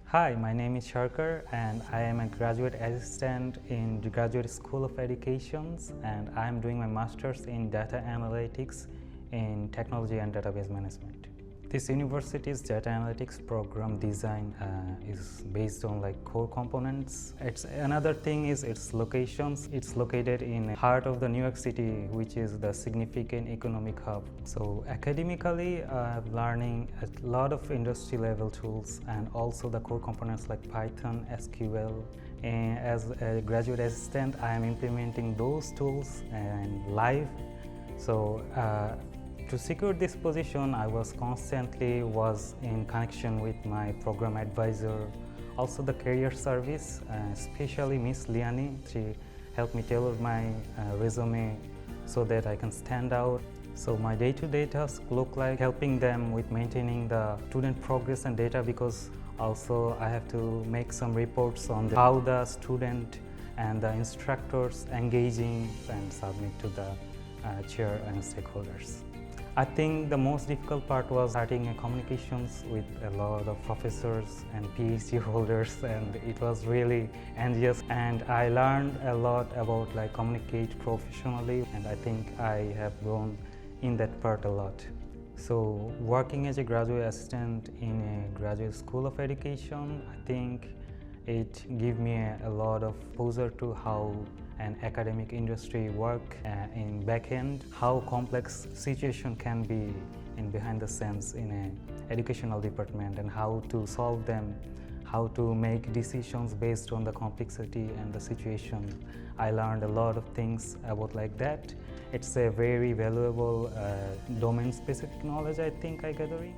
Hi, my name is Sarkar and I am a graduate assistant in the Graduate School of Educations, and I am doing my master's in data analytics in technology and database management. This university's data analytics program design is based on core components. Another thing is its locations. It's located in the heart of the New York City, which is the significant economic hub. So academically, I'm learning a lot of industry level tools and also the core components like Python, SQL. And as a graduate assistant, I am implementing those tools and live. So to secure this position, I was constantly in connection with my program advisor, also the career service, especially Miss Liani. She helped me tailor my resume so that I can stand out. So my day-to-day tasks look like helping them with maintaining the student progress and data, because also I have to make some reports on how the student and the instructors engaging and submit to the chair and stakeholders. I think the most difficult part was starting communications with a lot of professors and PhD holders, and it was really envious. And I learned a lot about communicate professionally, and I think I have grown in that part a lot. So working as a graduate assistant in a graduate school of education, I think it gave me a lot of exposure to how an academic industry work in backend, how complex situation can be in behind the scenes in an educational department, and how to solve them, how to make decisions based on the complexity and the situation. I learned a lot of things about that. It's a very valuable domain-specific knowledge I think I gathering.